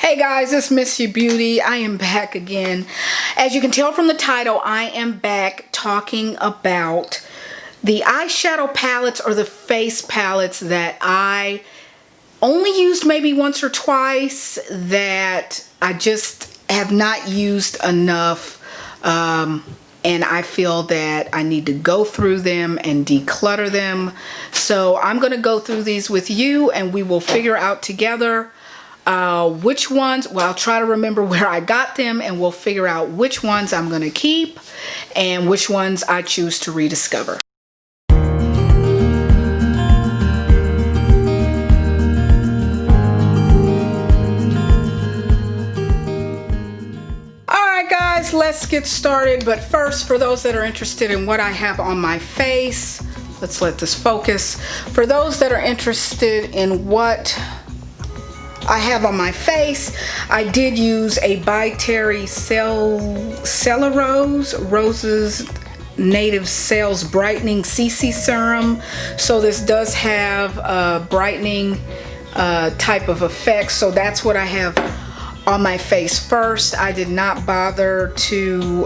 Hey guys, it's Miss You Beauty. I am back again. As you can tell from the title, I am back talking about the eyeshadow palettes or the face palettes that I only used maybe once or twice, that I just have not used enough, and I feel that I need to go through them and declutter them. So I'm going to go through these with you and we will figure out together which ones. Well, I'll try to remember where I got them and we'll figure out which ones I'm going to keep and which ones I choose to rediscover. Guys, let's get started. But first, for those that are interested in what I have on my face, let's let this focus. For those that are interested in what I have on my face, I did use a by Terry Roses Native Cells Brightening CC Serum. So this does have a brightening type of effect. So that's what I have on my face first. I did not bother to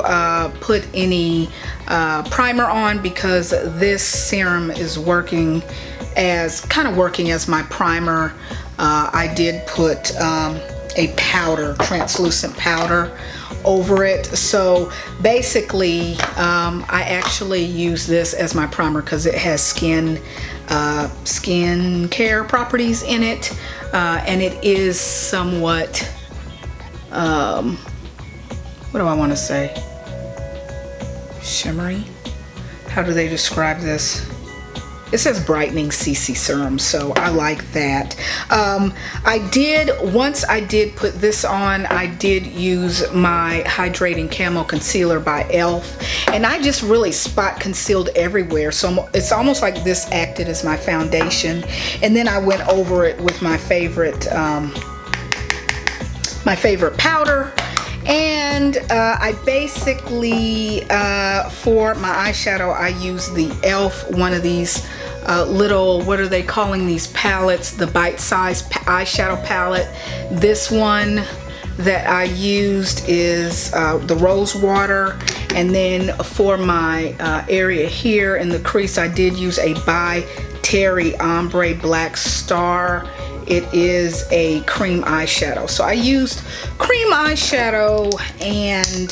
put any primer on because this serum is working as my primer. I did put a powder, translucent powder over it. So basically I actually use this as my primer because it has skin care properties in it, and it is somewhat what do I want to say? Shimmery? How do they describe this? It says brightening CC serum, so I like that. Once I did put this on, I did use my Hydrating Camo Concealer by e.l.f. and I just really spot concealed everywhere. So it's almost like this acted as my foundation. And then I went over it with my favorite powder, and I basically for my eyeshadow I use the e.l.f. one of these little, what are they calling these palettes, the bite-sized eyeshadow palette. This one that I used is the Rose Water, and then for my area here in the crease I did use a by Terry Ombre Black Star. It is a cream eyeshadow. So I used cream eyeshadow and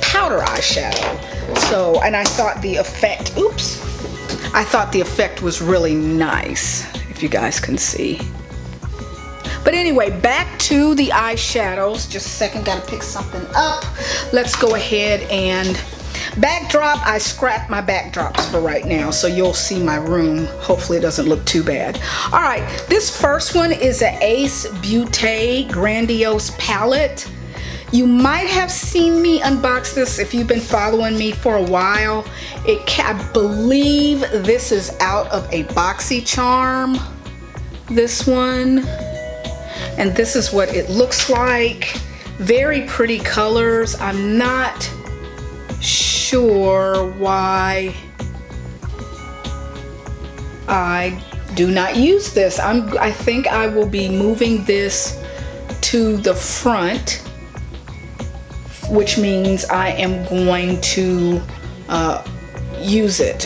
powder eyeshadow. So, and I thought the effect, I thought the effect was really nice, if you guys can see. But anyway, back to the eyeshadows. Just a second, gotta pick something up. Let's go ahead and backdrop. I scrapped my backdrops for right now, so you'll see my room. Hopefully it doesn't look too bad. All right, this first one is an Ace Beauté Grandiose Palette. You might have seen me unbox this if you've been following me for a while. I believe this is out of a BoxyCharm, this one. And this is what it looks like. Very pretty colors. I'm not sure why I do not use this. I think I will be moving this to the front, which means I am going to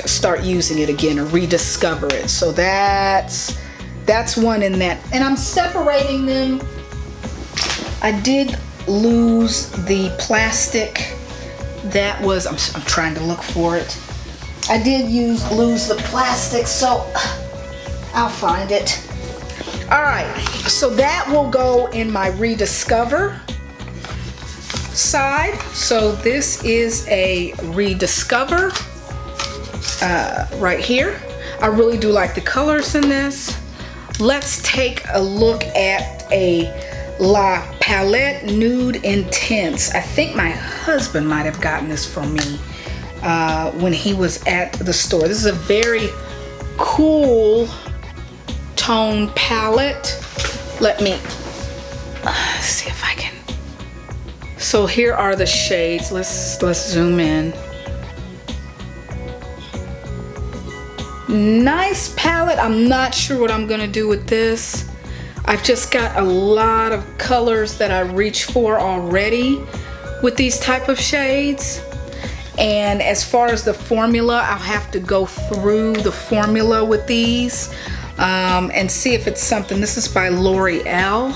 start using it again, or rediscover it. So that's one in that. And I'm separating them. I did lose the plastic. That was, I'm trying to look for it. I did lose the plastic, so I'll find it. All right, so that will go in my rediscover side. So this is a rediscover right here. I really do like the colors in this. Let's take a look at a La Palette Nude Intense. I think my husband might have gotten this for me when he was at the store. This is a very cool tone palette. Let me see if I can. So here are the shades. Let's zoom in. Nice palette. I'm not sure what I'm gonna do with this. I've just got a lot of colors that I reach for already with these type of shades. And as far as the formula, I'll have to go through the formula with these and see if it's something. This is by L'Oreal.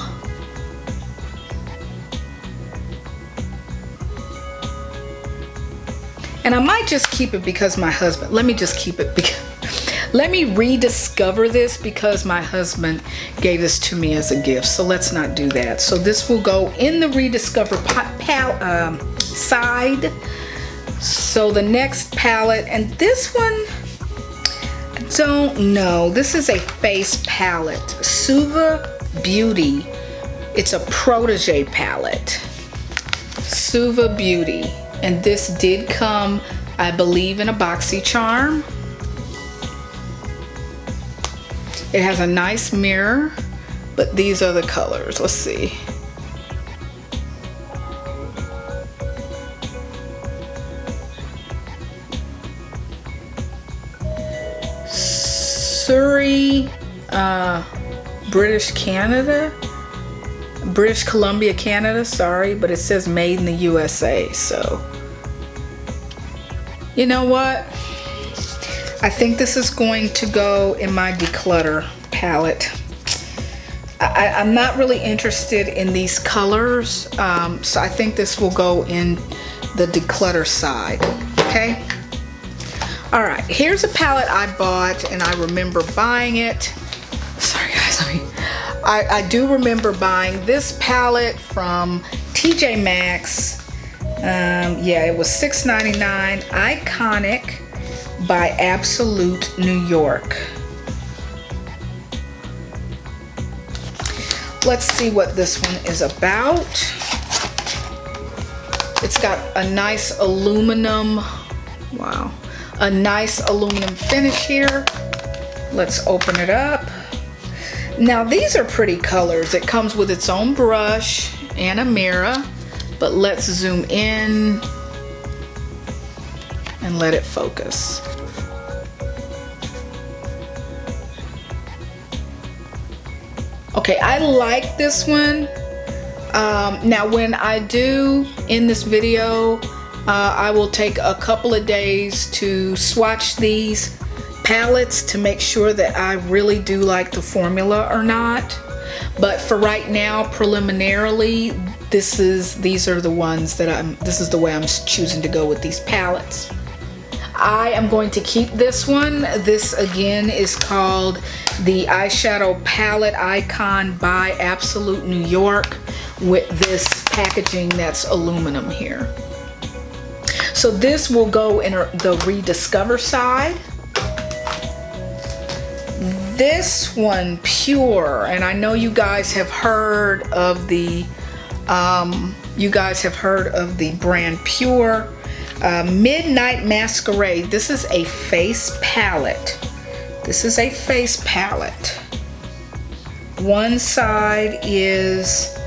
And I might just keep it because my husband, let me just keep it because, let me rediscover this because my husband gave this to me as a gift. So let's not do that. So this will go in the Rediscover side. So the next palette, and this one, I don't know. This is a face palette, Suva Beauty. It's a protege palette, Suva Beauty. And this did come, I believe, in a BoxyCharm. It has a nice mirror, but these are the colors. Let's see. Surrey, British Columbia, Canada, sorry, but it says made in the USA. So, you know what? I think this is going to go in my Declutter palette. I'm not really interested in these colors, so I think this will go in the Declutter side, okay? All right, here's a palette I bought, and I remember buying it. Sorry guys, I do remember buying this palette from TJ Maxx. Yeah, it was $6.99, Iconic by Absolute New York. Let's see what this one is about. It's got a nice aluminum, wow, a nice aluminum finish here. Let's open it up. Now these are pretty colors. It comes with its own brush and a mirror, but let's zoom in and let it focus. Okay, I like this one. Now when I do in this video, I will take a couple of days to swatch these palettes to make sure that I really do like the formula or not. But for right now, preliminarily, these are the ones that this is the way I'm choosing to go with these palettes. I am going to keep this one. This again is called the Eyeshadow Palette Icon by Absolute New York with this packaging that's aluminum here. So this will go in the Rediscover side. This one, Pure, and I know you guys have heard of the brand Pure. Midnight Masquerade. This is a face palette. This is a face palette. One side is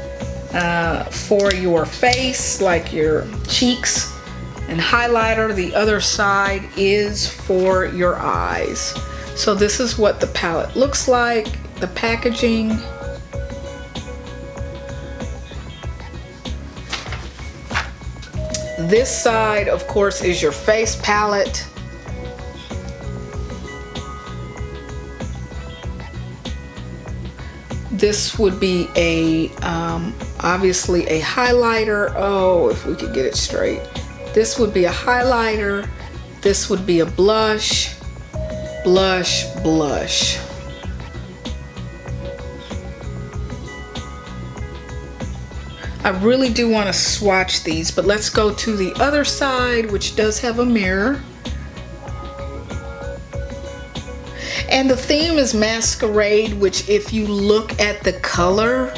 for your face, like your cheeks and highlighter. The other side is for your eyes. So this is what the palette looks like, the packaging. This side, of course, is your face palette. This would be a, obviously a highlighter. Oh, if we could get it straight. This would be a highlighter. This would be a blush, blush, blush. I really do want to swatch these, but let's go to the other side, which does have a mirror. And the theme is Masquerade, which if you look at the color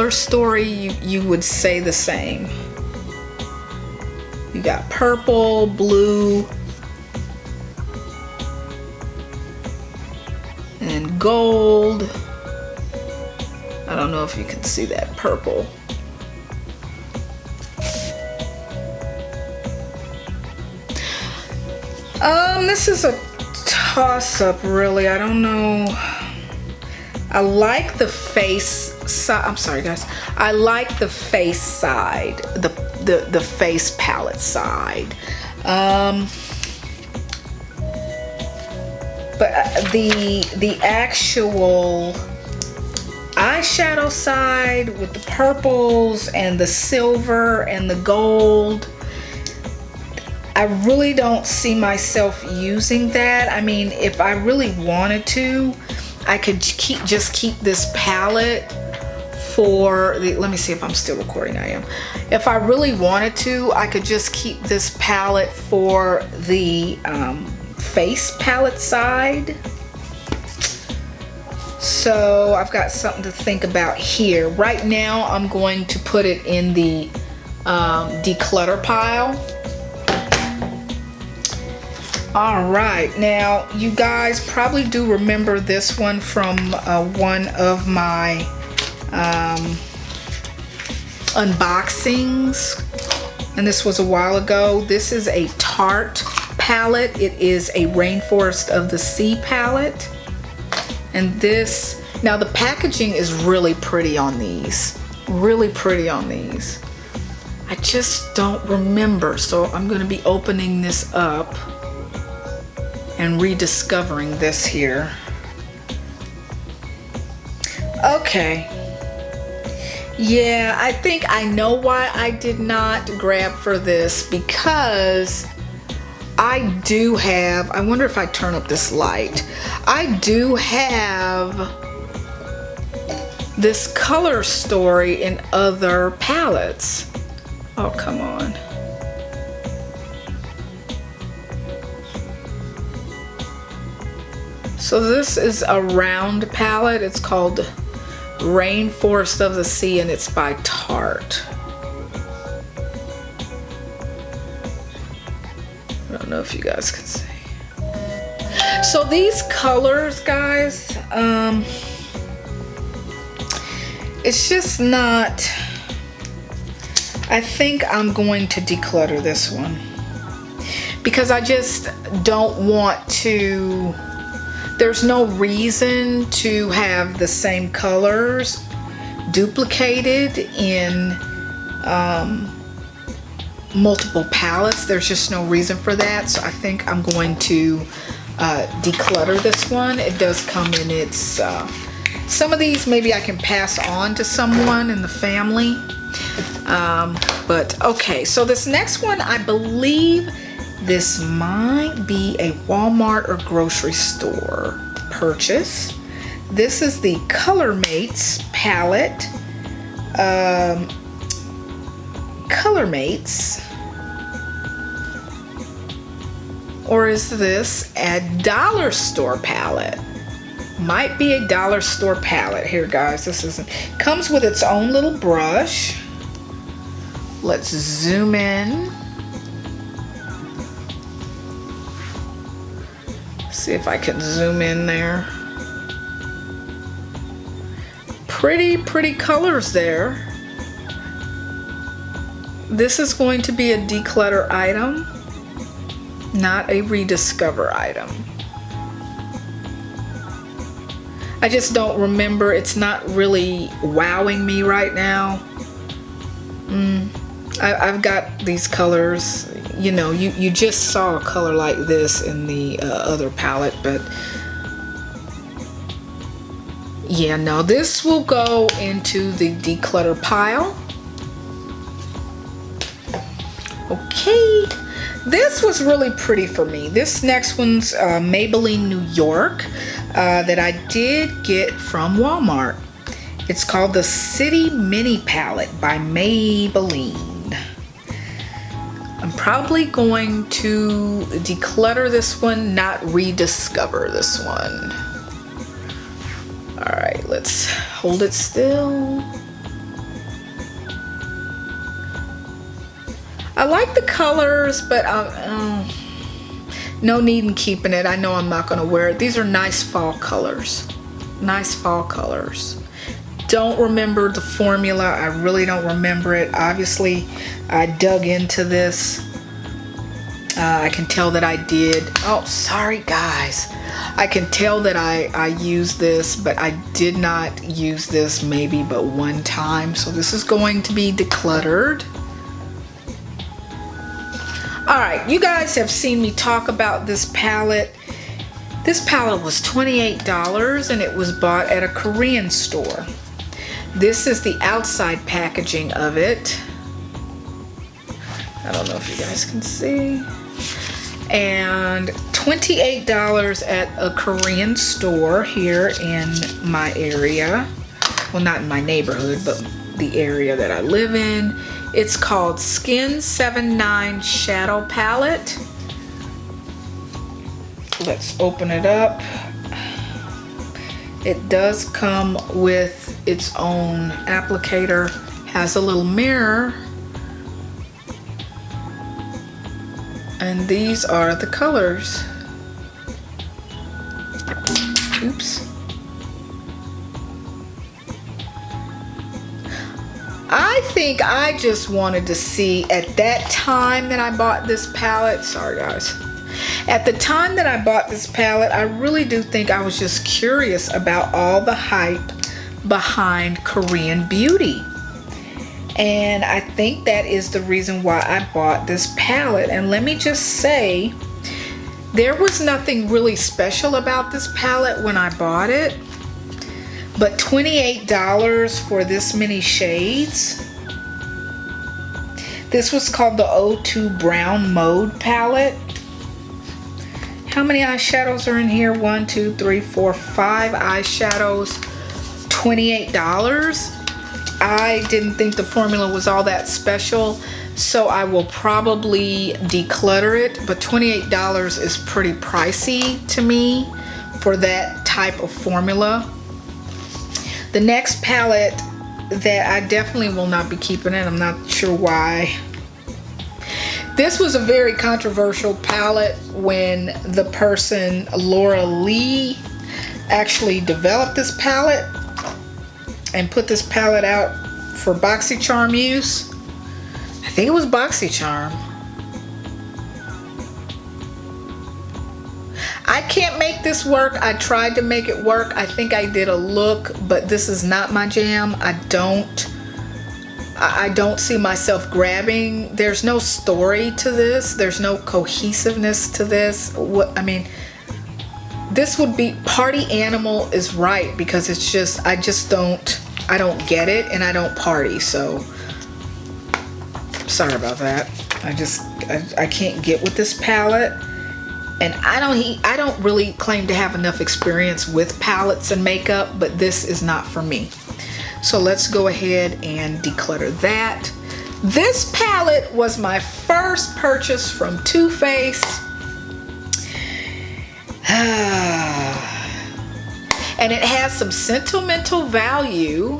story, you would say the same. You got purple, blue, and gold. I don't know if you can see that purple. This is a toss-up, really. I don't know. I like the face side. I'm sorry, guys. I like the face side, the face palette side. But the actual eyeshadow side with the purples and the silver and the gold, I really don't see myself using that. I mean, if I really wanted to, I could just keep this palette for the, let me see if I'm still recording. I am. If I really wanted to, I could just keep this palette for the face palette side. So I've got something to think about here. Right now I'm going to put it in the declutter pile. All right, now you guys probably do remember this one from one of my unboxings, and this was a while ago. This is a Tarte palette. It is a Rainforest of the Sea palette. And this, now the packaging is really pretty on these. Really pretty on these. I just don't remember, so I'm gonna be opening this up and rediscovering this here. Okay. Yeah, I think I know why I did not grab for this, because I do have, I wonder if I turn up this light, I do have this color story in other palettes. Oh, come on. So this is a round palette. It's called Rainforest of the Sea, and it's by Tarte. I don't know if you guys can see. So these colors, guys, it's just not, I think I'm going to declutter this one because I just don't want to, there's no reason to have the same colors duplicated in multiple palettes. There's just no reason for that. So I think I'm going to declutter this one. It does come in its, some of these maybe I can pass on to someone in the family. But okay, so this next one, I believe this might be a Walmart or grocery store purchase. This is the Colormates Palette. Colormates. Or is this a dollar store palette? Might be a dollar store palette. Here, guys, this isn't, comes with its own little brush. Let's zoom in. See if I can zoom in there. Pretty colors there. This is going to be a declutter item, not a rediscover item. I just don't remember. It's not really wowing me right now. I've got these colors, you know, you just saw a color like this in the other palette, but yeah, no, this will go into the declutter pile. Okay, this was really pretty for me. This next one's Maybelline New York that I did get from Walmart. It's called the City Mini Palette by Maybelline. I'm probably going to declutter this one, not rediscover this one. All right, let's hold it still. I like the colors, but no need in keeping it. I know I'm not gonna wear it. These are nice fall colors. Nice fall colors. Don't remember the formula. I really don't remember it. Obviously, I dug into this. I can tell that I did. Oh, sorry guys. I can tell that I use this, but I did not use this maybe but one time. So this is going to be decluttered. All right, you guys have seen me talk about this palette. This palette was $28 and it was bought at a Korean store. This is the outside packaging of it. I don't know if you guys can see. And $28 at a Korean store here in my area. Well, not in my neighborhood, but the area that I live in. It's called Skin79 Shadow Palette. Let's open it up. It does come with its own applicator. Has a little mirror. And these are the colors. Oops. I think I just wanted to see at that time that I bought this palette, sorry guys. At the time that I bought this palette, I really do think I was just curious about all the hype behind Korean beauty. And I think that is the reason why I bought this palette. And let me just say, there was nothing really special about this palette when I bought it. But $28 for this many shades. This was called the O2 Brown Mode palette. How many eyeshadows are in here? 1, 2, 3, 4, 5 eyeshadows. $28. I didn't think the formula was all that special, so I will probably declutter it, but $28 is pretty pricey to me for that type of formula. The next palette that I definitely will not be keeping it, I'm not sure why. This was a very controversial palette when the person, Laura Lee, actually developed this palette and put this palette out for BoxyCharm use. I think it was BoxyCharm. I can't make this work. I tried to make it work. I think I did a look, but this is not my jam. I don't see myself grabbing. There's no story to this. There's no cohesiveness to this. I mean, this would be, Party Animal is right, because it's just, I don't get it, and I don't party, so sorry about that. I can't get with this palette, and I don't really claim to have enough experience with palettes and makeup, but this is not for me. So let's go ahead and declutter that. This palette was my first purchase from Too Faced. And it has some sentimental value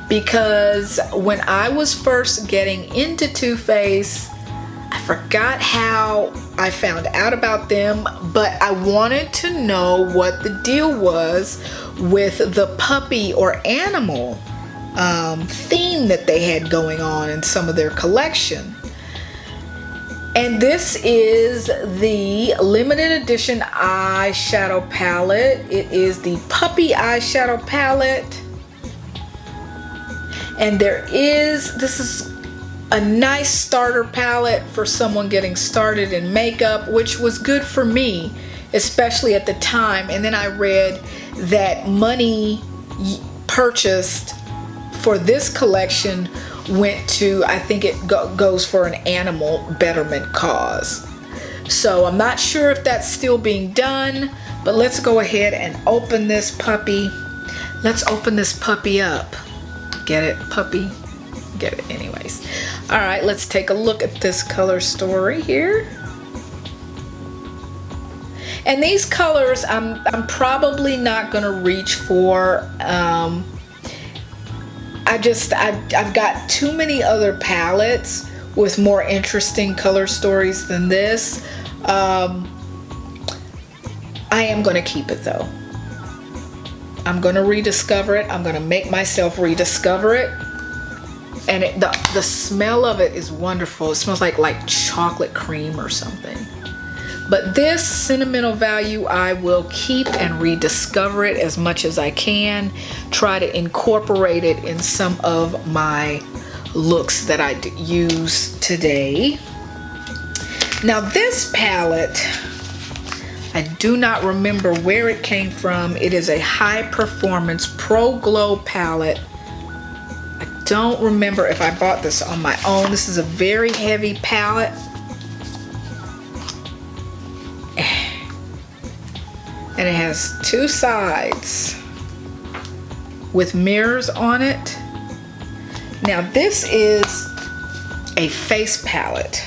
because when I was first getting into Too Faced, I forgot how I found out about them, but I wanted to know what the deal was with the puppy or animal theme that they had going on in some of their collection. And this is the limited edition eyeshadow palette. It is the puppy eyeshadow palette. And this is a nice starter palette for someone getting started in makeup, which was good for me, especially at the time. And then I read that money purchased for this collection went to, I think it goes for an animal betterment cause. So I'm not sure if that's still being done, but let's go ahead and open this puppy. Let's open this puppy up. Get it, puppy? Get it anyways. All right, let's take a look at this color story here. And these colors, I'm probably not gonna reach for. I've got too many other palettes with more interesting color stories than this. I am gonna keep it though. I'm gonna rediscover it. I'm gonna make myself rediscover it. And the smell of it is wonderful. It smells like chocolate cream or something. But this sentimental value, I will keep and rediscover it as much as I can. Try to incorporate it in some of my looks that I use today. Now this palette, I do not remember where it came from. It is a high performance Pro Glow palette. I don't remember if I bought this on my own. This is a very heavy palette. And it has two sides with mirrors on it. Now this is a face palette.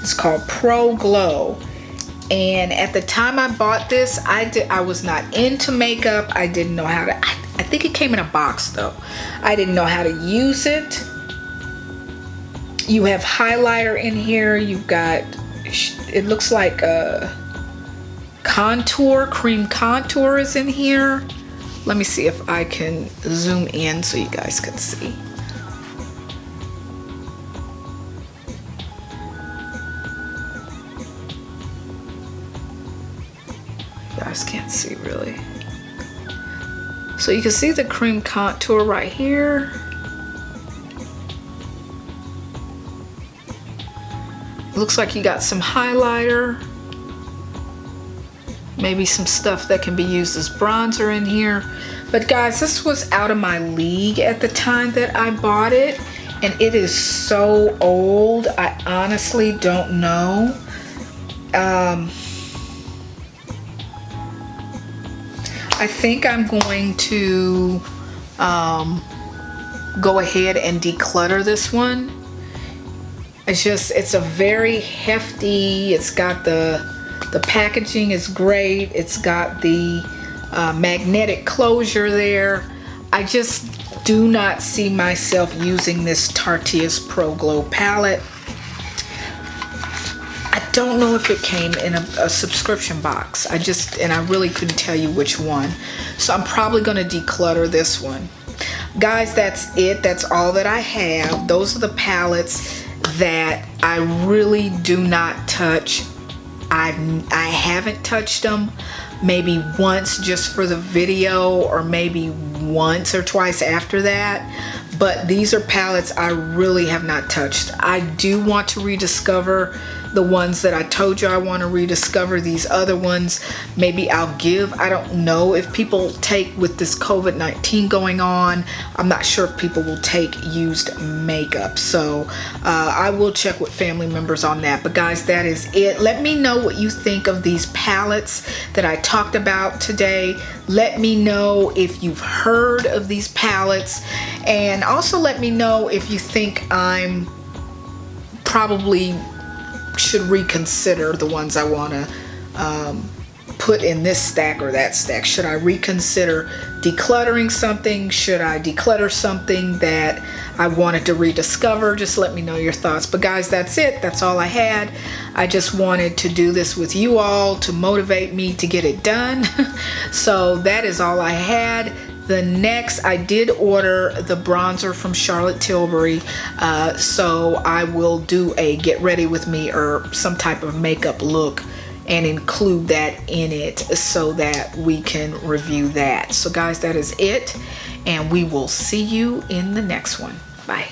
It's called Pro Glow. And at the time I bought this, I was not into makeup. I didn't know how to, I think it came in a box though. I didn't know how to use it. You have highlighter in here. You've got, it looks like a contour, cream contour is in here. Let me see if I can zoom in so you guys can see. You guys can't see really. So you can see the cream contour right here. It looks like you got some highlighter. Maybe some stuff that can be used as bronzer in here. But guys, this was out of my league at the time that I bought it. And it is so old, I honestly don't know. I think I'm going to go ahead and declutter this one. It's a very hefty, it's got the packaging is great. It's got the magnetic closure there. I just do not see myself using this Tarte Pro Glow palette. I don't know if it came in a subscription box. And I really couldn't tell you which one. So I'm probably gonna declutter this one. Guys, that's it. That's all that I have. Those are the palettes that I really do not touch. I haven't touched them maybe once just for the video, or maybe once or twice after that. But these are palettes I really have not touched. I do want to rediscover the ones that I told you I want to rediscover. These other ones, maybe I'll give. I don't know if people take, with this COVID-19 going on, I'm not sure if people will take used makeup. So I will check with family members on that. But guys, that is it. Let me know what you think of these palettes that I talked about today. Let me know if you've heard of these palettes, and also let me know if you think I'm probably should reconsider the ones I want to put in this stack or that stack. Should I reconsider decluttering something? Should I declutter something that I wanted to rediscover? Just let me know your thoughts. But guys, that's it. That's all I had. I just wanted to do this with you all to motivate me to get it done. So that is all I had. The next, I did order the bronzer from Charlotte Tilbury, so I will do a get ready with me or some type of makeup look and include that in it so that we can review that. So guys, that is it, and we will see you in the next one. Bye.